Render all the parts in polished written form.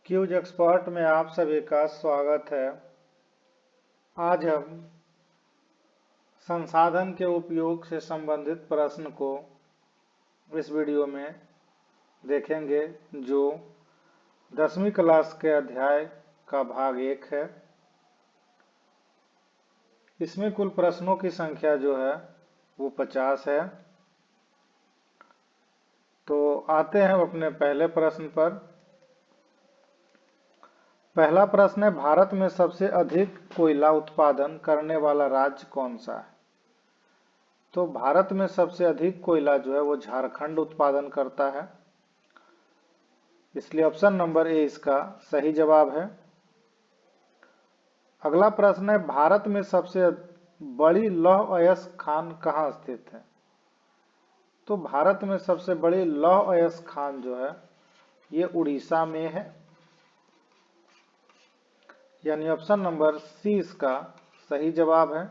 Cues expert में आप सभी का स्वागत है। आज हम संसाधन के उपयोग से संबंधित प्रश्न को इस वीडियो में देखेंगे, जो 10वीं क्लास के अध्याय का भाग 1 है। इसमें कुल प्रश्नों की संख्या जो है वो 50 है। तो आते हैं अपने पहले प्रश्न पर। पहला प्रश्न है, भारत में सबसे अधिक कोयला उत्पादन करने वाला राज्य कौन सा है? तो भारत में सबसे अधिक कोयला जो है वो झारखंड उत्पादन करता है, इसलिए ऑप्शन नंबर ए इसका सही जवाब है। अगला प्रश्न है, भारत में सबसे बड़ी लौह अयस्क खान कहाँ स्थित है? तो भारत में सबसे बड़ी लौह अयस्क खान जो है ये उड़ीसा में है, यानी ऑप्शन नंबर सी इसका सही जवाब है।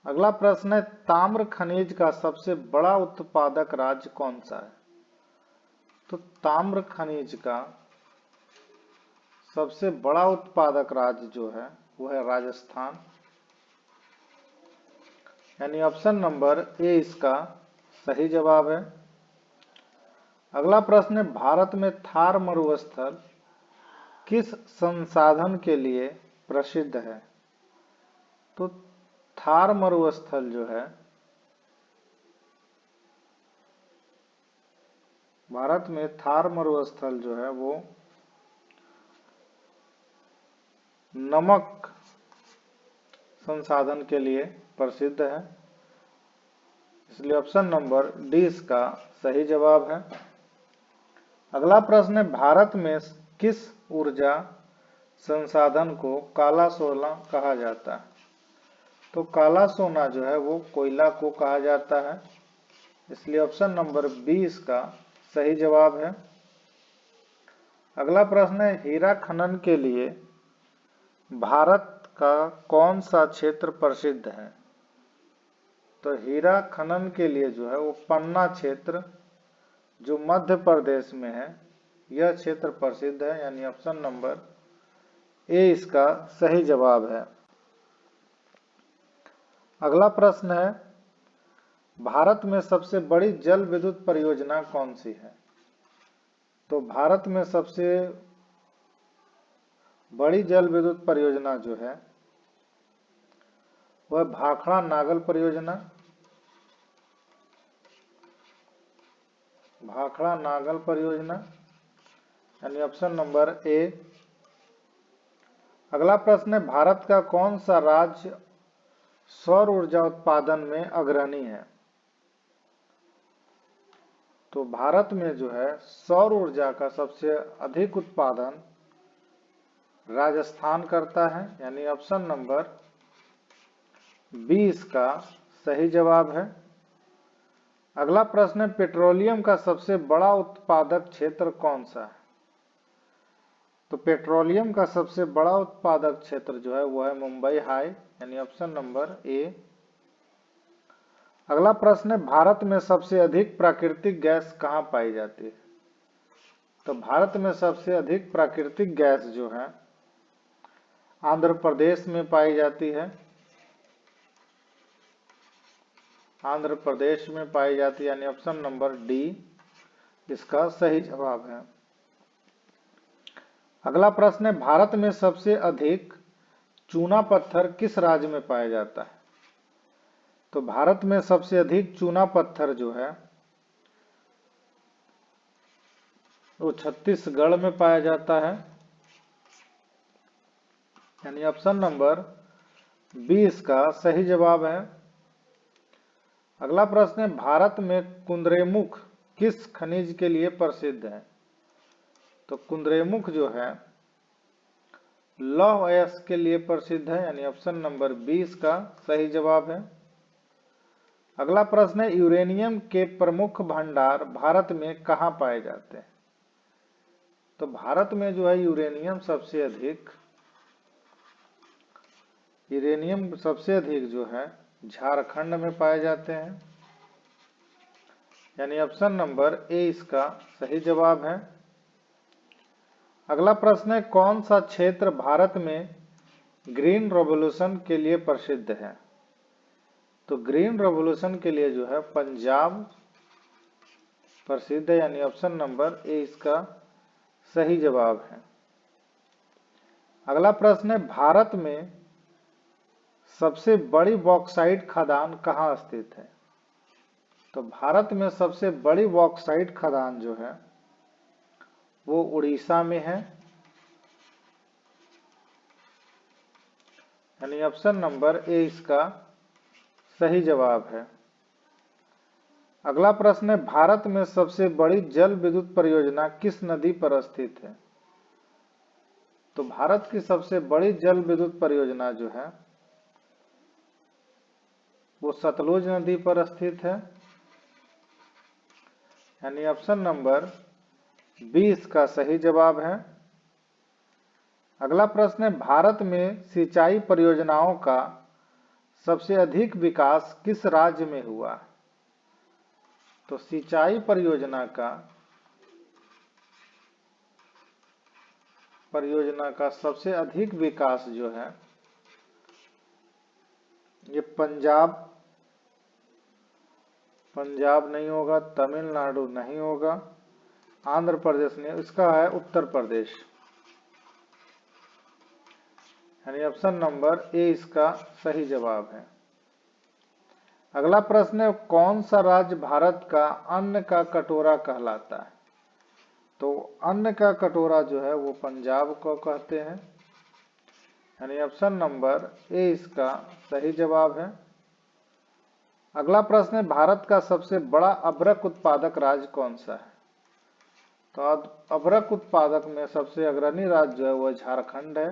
अगला प्रश्न है, ताम्र खनिज का सबसे बड़ा उत्पादक राज्य कौन सा है? तो ताम्र खनिज का सबसे बड़ा उत्पादक राज्य जो है वो है राजस्थान, यानी ऑप्शन नंबर ए इसका सही जवाब है। अगला प्रश्न है, भारत में थार मरुस्थल किस संसाधन के लिए प्रसिद्ध है? तो थार मरुस्थल जो है भारत में थार मरुस्थल जो है वो नमक संसाधन के लिए प्रसिद्ध है, इसलिए ऑप्शन नंबर डी इसका सही जवाब है। अगला प्रश्न है, भारत में किस ऊर्जा संसाधन को काला सोना कहा जाता है? तो काला सोना जो है वो कोयला को कहा जाता है, इसलिए ऑप्शन नंबर बी इसका सही जवाब है। अगला प्रश्न है, हीरा खनन के लिए भारत का कौन सा क्षेत्र प्रसिद्ध है? तो हीरा खनन के लिए जो है वो पन्ना क्षेत्र जो मध्य प्रदेश में है यह क्षेत्र प्रसिद्ध है, यानी ऑप्शन नंबर ए इसका सही जवाब है। अगला प्रश्न है, भारत में सबसे बड़ी जल विद्युत परियोजना कौन सी है? तो भारत में सबसे बड़ी जल विद्युत परियोजना जो है वह भाखड़ा नागल परियोजना, भाखड़ा नागल परियोजना, यानी ऑप्शन नंबर ए। अगला प्रश्न है, भारत का कौन सा राज्य सौर ऊर्जा उत्पादन में अग्रणी है? तो भारत में जो है सौर ऊर्जा का सबसे अधिक उत्पादन राजस्थान करता है, यानी ऑप्शन नंबर बी इसका सही जवाब है। अगला प्रश्न है, पेट्रोलियम का सबसे बड़ा उत्पादक क्षेत्र कौन सा है? तो पेट्रोलियम का सबसे बड़ा उत्पादक क्षेत्र जो है वो है मुंबई हाई, यानी ऑप्शन नंबर ए। अगला प्रश्न है, भारत में सबसे अधिक प्राकृतिक गैस कहाँ पाई जाती है? तो भारत में सबसे अधिक प्राकृतिक गैस जो है आंध्र प्रदेश में पाई जाती है, आंध्र प्रदेश में पाई जाती है, यानी ऑप्शन नंबर डी इसका सही जवाब है। अगला प्रश्न है, भारत में सबसे अधिक चूना पत्थर किस राज्य में पाया जाता है? तो भारत में सबसे अधिक चूना पत्थर जो है वो छत्तीसगढ़ में पाया जाता है, यानी ऑप्शन नंबर बी इसका सही जवाब है। अगला प्रश्न है, भारत में कुद्रेमुख किस खनिज के लिए प्रसिद्ध है? तो कुद्रेमुख जो है लौह अयस्क के लिए प्रसिद्ध है, यानी ऑप्शन नंबर बी इसका सही जवाब है। अगला प्रश्न है, यूरेनियम के प्रमुख भंडार भारत में कहाँ पाए जाते हैं? तो भारत में जो है यूरेनियम सबसे अधिक जो है झारखंड में पाए जाते हैं, यानी ऑप्शन नंबर ए इसका सही जवाब है। अगला प्रश्न है, कौन सा क्षेत्र भारत में ग्रीन रेवोल्यूशन के लिए प्रसिद्ध है? तो ग्रीन रेवोल्यूशन के लिए जो है पंजाब प्रसिद्ध है, यानी ऑप्शन नंबर ए इसका सही जवाब है। अगला प्रश्न है, भारत में सबसे बड़ी बॉक्साइट खदान कहाँ स्थित है? तो भारत में सबसे बड़ी बॉक्साइट खदान जो है वो उड़ीसा में है, यानी ऑप्शन नंबर ए इसका सही जवाब है। अगला प्रश्न है, भारत में सबसे बड़ी जल विद्युत परियोजना किस नदी पर स्थित है? तो भारत की सबसे बड़ी जल विद्युत परियोजना जो है वो सतलुज नदी पर स्थित है, यानी ऑप्शन नंबर बी इसका सही जवाब है। अगला प्रश्न है, भारत में सिंचाई परियोजनाओं का सबसे अधिक विकास किस राज्य में हुआ? तो सिंचाई परियोजना का सबसे अधिक विकास जो है ये पंजाब नहीं होगा, तमिलनाडु नहीं होगा, आंध्र प्रदेश नहीं, इसका है उत्तर प्रदेश, यानी ऑप्शन नंबर ए इसका सही जवाब है। अगला प्रश्न है, कौन सा राज्य भारत का अन्न का कटोरा कहलाता है? तो अन्न का कटोरा जो है वो पंजाब को कहते हैं, यानी ऑप्शन नंबर ए इसका सही जवाब है। अगला प्रश्न है, भारत का सबसे बड़ा अभ्रक उत्पादक राज्य कौन सा है? तो अभ्रक उत्पादक में सबसे अग्रणी राज्य जो है वह झारखंड है,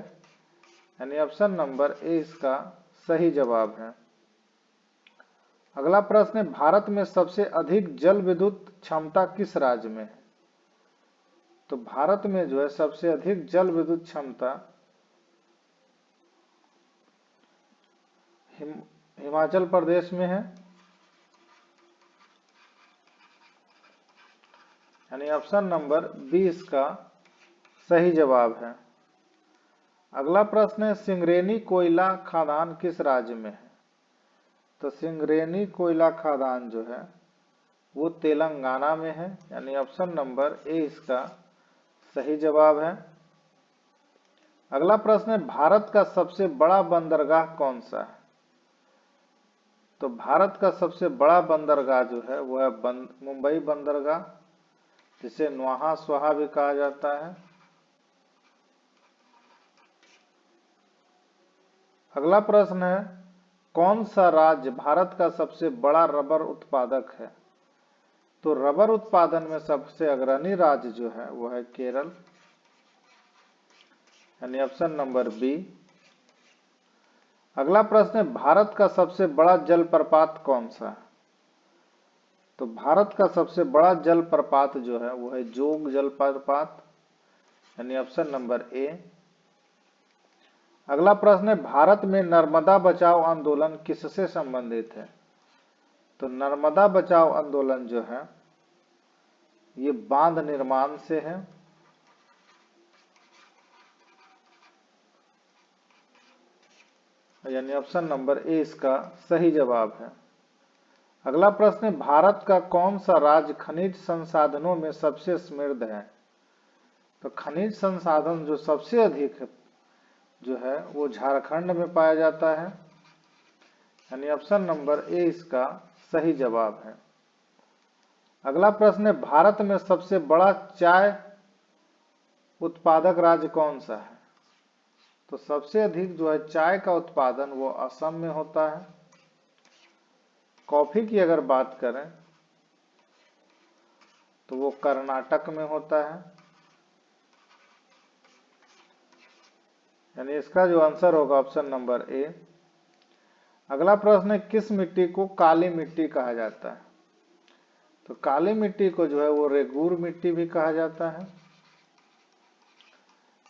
यानी ऑप्शन नंबर ए इसका सही जवाब है। अगला प्रश्न है, भारत में सबसे अधिक जल विद्युत क्षमता किस राज्य में है? तो भारत में जो है सबसे अधिक जल विद्युत क्षमता हिमाचल प्रदेश में है, यानी ऑप्शन नंबर बी इसका सही जवाब है। अगला प्रश्न है, सिंगरेनी कोयला खदान किस राज्य में है? तो सिंगरेनी कोयला खदान जो है वो तेलंगाना में है, यानी ऑप्शन नंबर ए इसका सही जवाब है। अगला प्रश्न है, भारत का सबसे बड़ा बंदरगाह कौन सा है? तो भारत का सबसे बड़ा बंदरगाह जो है वो है मुंबई बंदरगाह, जिसे नुआहा स्वाहा भी कहा जाता है। अगला प्रश्न है, कौन सा राज्य भारत का सबसे बड़ा रबर उत्पादक है? तो रबर उत्पादन में सबसे अग्रणी राज्य जो है वो है केरल, यानी ऑप्शन नंबर बी। अगला प्रश्न है, भारत का सबसे बड़ा जलप्रपात कौन सा है? तो भारत का सबसे बड़ा जलप्रपात जो है वो है जोग जलप्रपात, यानी ऑप्शन नंबर ए। अगला प्रश्न है, भारत में नर्मदा बचाओ आंदोलन किससे संबंधित है? तो नर्मदा बचाओ आंदोलन जो है ये बांध निर्माण से है, यानी ऑप्शन नंबर ए इसका सही जवाब है। अगला प्रश्न है, भारत का कौन सा राज्य खनिज संसाधनों में सबसे समृद्ध है? तो खनिज संसाधन जो सबसे अधिक जो है वो झारखंड में पाया जाता है, यानी ऑप्शन नंबर ए इसका सही जवाब है। अगला प्रश्न है, भारत में सबसे बड़ा चाय उत्पादक राज्य कौन सा है? तो सबसे अधिक जो है चाय का उत्पादन वो असम में होता है। कॉफी की अगर बात करें तो वो कर्नाटक में होता है, यानी इसका जो आंसर होगा ऑप्शन नंबर ए। अगला प्रश्न है, किस मिट्टी को काली मिट्टी कहा जाता है? तो काली मिट्टी को जो है वो रेगूर मिट्टी भी कहा जाता है,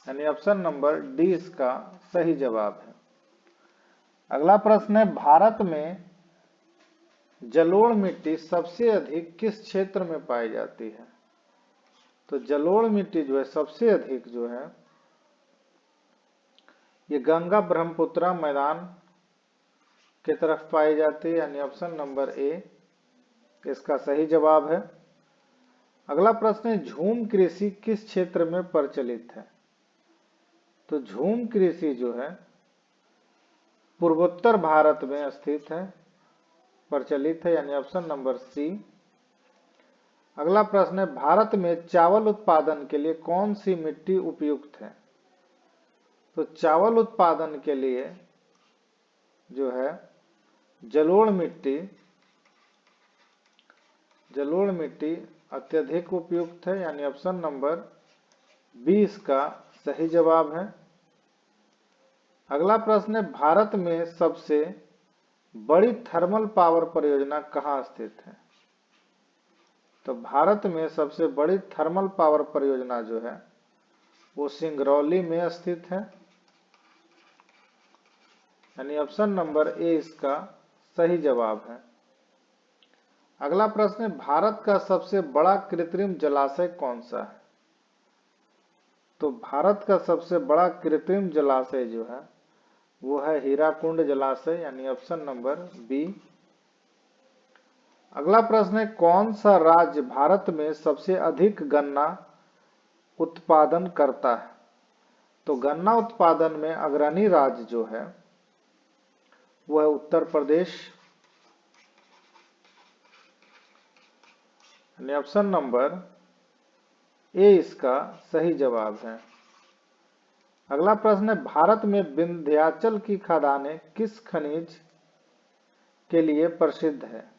यानी ऑप्शन नंबर डी इसका सही जवाब है। अगला प्रश्न है, भारत में जलोढ़ मिट्टी सबसे अधिक किस क्षेत्र में पाई जाती है? तो जलोढ़ मिट्टी जो है सबसे अधिक जो है ये गंगा ब्रह्मपुत्र मैदान की तरफ पाई जाती है, यानी ऑप्शन नंबर ए इसका सही जवाब है। अगला प्रश्न है, झूम कृषि किस क्षेत्र में प्रचलित है? तो झूम कृषि जो है पूर्वोत्तर भारत में स्थित है, प्रचलित है, यानी ऑप्शन नंबर सी। अगला प्रश्न है, भारत में चावल उत्पादन के लिए कौन सी मिट्टी उपयुक्त है? तो चावल उत्पादन के लिए जो है जलोढ़ मिट्टी अत्यधिक उपयुक्त है, यानी ऑप्शन नंबर 20 का सही जवाब है। अगला प्रश्न है, भारत में सबसे बड़ी थर्मल पावर परियोजना कहाँ स्थित है? तो भारत में सबसे बड़ी थर्मल पावर परियोजना जो है वो सिंगरौली में स्थित है, यानी ऑप्शन नंबर ए इसका सही जवाब है। अगला प्रश्न है, भारत का सबसे बड़ा कृत्रिम जलाशय कौन सा है? तो भारत का सबसे बड़ा कृत्रिम जलाशय जो है वो है हीराकुंड जलाशय, यानी ऑप्शन नंबर बी। अगला प्रश्न है, कौन सा राज्य भारत में सबसे अधिक गन्ना उत्पादन करता है? तो गन्ना उत्पादन में अग्रणी राज्य जो है वो है उत्तर प्रदेश, यानी ऑप्शन नंबर ए इसका सही जवाब है। अगला प्रश्न है, भारत में विंध्याचल की खदानें किस खनिज के लिए प्रसिद्ध है?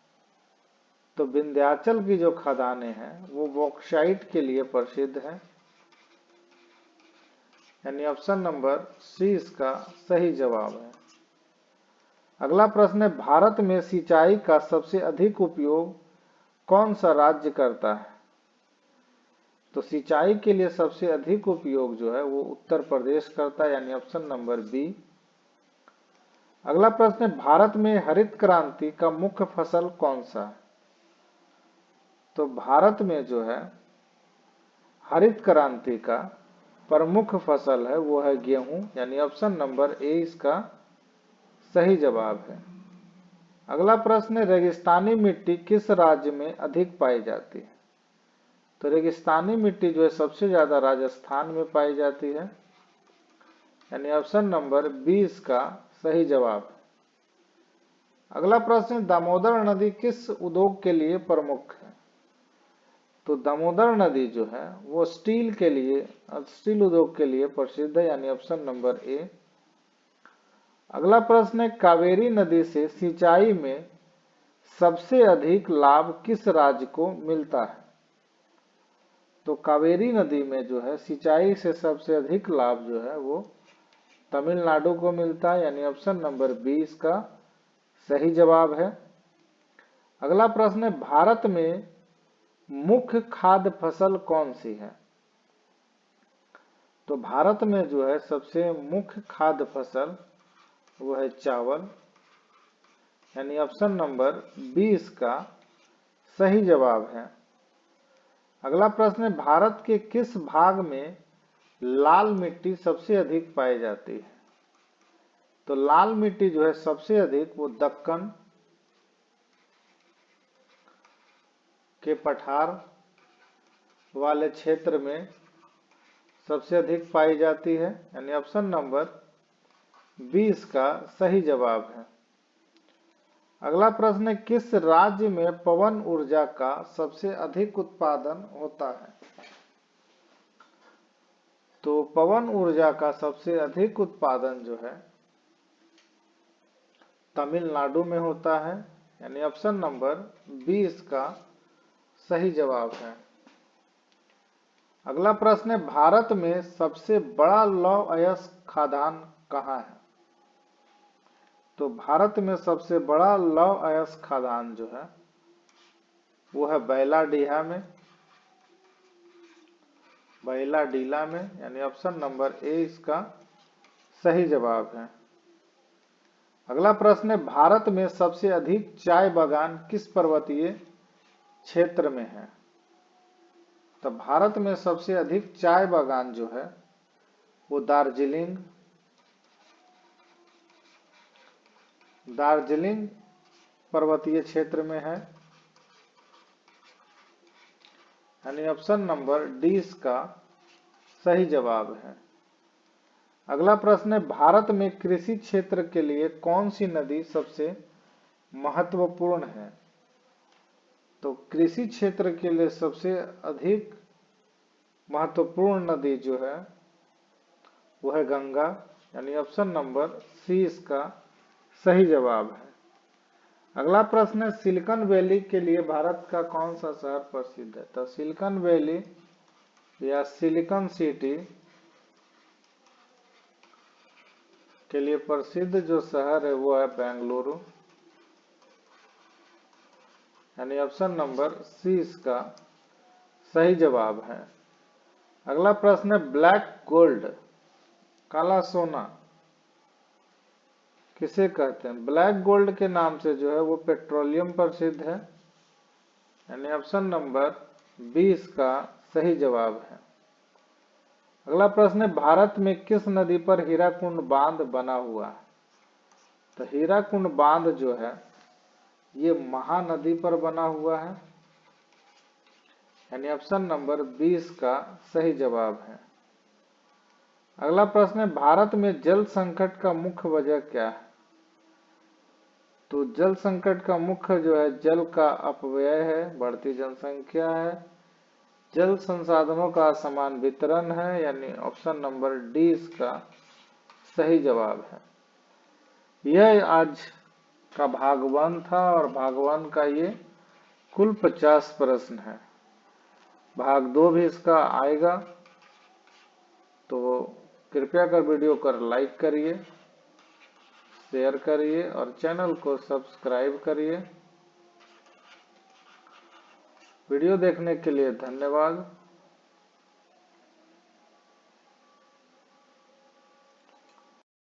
तो विंध्याचल की जो खदानें हैं वो बॉक्साइट के लिए प्रसिद्ध है, यानी ऑप्शन नंबर सी इसका सही जवाब है। अगला प्रश्न है, भारत में सिंचाई का सबसे अधिक उपयोग कौन सा राज्य करता है? तो सिंचाई के लिए सबसे अधिक उपयोग जो है वो उत्तर प्रदेश करता है, यानी ऑप्शन नंबर बी। अगला प्रश्न है, भारत में हरित क्रांति का मुख्य फसल कौन सा है? तो भारत में जो है हरित क्रांति का प्रमुख फसल है वो है गेहूं, यानी ऑप्शन नंबर ए इसका सही जवाब है। अगला प्रश्न है, रेगिस्तानी मिट्टी किस राज्य में अधिक पाई जाती है? तो रेगिस्तानी मिट्टी जो है सबसे ज्यादा राजस्थान में पाई जाती है, यानी ऑप्शन नंबर 20 का सही जवाब। अगला प्रश्न, दामोदर नदी किस उद्योग के लिए प्रमुख है? तो दामोदर नदी जो है वो स्टील उद्योग के लिए प्रसिद्ध है, यानी ऑप्शन नंबर ए। अगला प्रश्न है, कावेरी नदी से सिंचाई में सबसे अधिक लाभ किस राज्य को मिलता है? तो कावेरी नदी में जो है सिंचाई से सबसे अधिक लाभ जो है वो तमिलनाडु को मिलता है, यानी ऑप्शन नंबर 20 का सही जवाब है। अगला प्रश्न है, भारत में मुख्य खाद्य फसल कौन सी है? तो भारत में जो है सबसे मुख्य खाद्य फसल वो है चावल, यानी ऑप्शन नंबर 20 का सही जवाब है। अगला प्रश्न है, भारत के किस भाग में लाल मिट्टी सबसे अधिक पाई जाती है? तो लाल मिट्टी जो है सबसे अधिक वो दक्कन के पठार वाले क्षेत्र में सबसे अधिक पाई जाती है, यानी ऑप्शन नंबर 20 का सही जवाब है। अगला प्रश्न है, किस राज्य में पवन ऊर्जा का सबसे अधिक उत्पादन होता है? तो पवन ऊर्जा का सबसे अधिक उत्पादन जो है तमिलनाडु में होता है, यानी ऑप्शन नंबर 20 का सही जवाब है। अगला प्रश्न है, भारत में सबसे बड़ा लौह अयस्क खदान कहाँ है? तो भारत में सबसे बड़ा लौह अयस्क खदान जो है वो है बैला में, यानी ऑप्शन नंबर ए इसका सही जवाब है। अगला प्रश्न है, भारत में सबसे अधिक चाय बागान किस पर्वतीय क्षेत्र में है? तो भारत में सबसे अधिक चाय बागान जो है वो दार्जिलिंग पर्वतीय क्षेत्र में है, यानी ऑप्शन नंबर डी इसका सही जवाब है। अगला प्रश्न है, भारत में कृषि क्षेत्र के लिए कौन सी नदी सबसे महत्वपूर्ण है? तो कृषि क्षेत्र के लिए सबसे अधिक महत्वपूर्ण नदी जो है वो है गंगा, यानी ऑप्शन नंबर सी इसका सही जवाब है। अगला प्रश्न है, सिलिकॉन वैली के लिए भारत का कौन सा शहर प्रसिद्ध है? तो सिलिकॉन वैली या सिलिकॉन सिटी के लिए प्रसिद्ध जो शहर है वो है बेंगलुरु, यानी ऑप्शन नंबर सी इसका सही जवाब है। अगला प्रश्न है, ब्लैक गोल्ड काला सोना किसे कहते हैं? ब्लैक गोल्ड के नाम से जो है वो पेट्रोलियम प्रसिद्ध है, यानी ऑप्शन नंबर बी इसका सही जवाब है। अगला प्रश्न है, भारत में किस नदी पर हीराकुंड बांध बना हुआ है? तो हीराकुंड बांध जो है ये महानदी पर बना हुआ है, यानी ऑप्शन नंबर 20 का सही जवाब है। अगला प्रश्न है, भारत में जल संकट का मुख्य वजह क्या है? तो जल संकट का मुख्य जो है जल का अपव्यय है, बढ़ती जनसंख्या है, जल संसाधनों का असमान वितरण है, यानी ऑप्शन नंबर डी इसका सही जवाब है। यह आज का भाग 1 था और भाग 1 का ये कुल 50 प्रश्न है। भाग 2 भी इसका आएगा, तो कृपया कर वीडियो को लाइक करिए, शेयर करिए और चैनल को सब्सक्राइब करिए। वीडियो देखने के लिए धन्यवाद।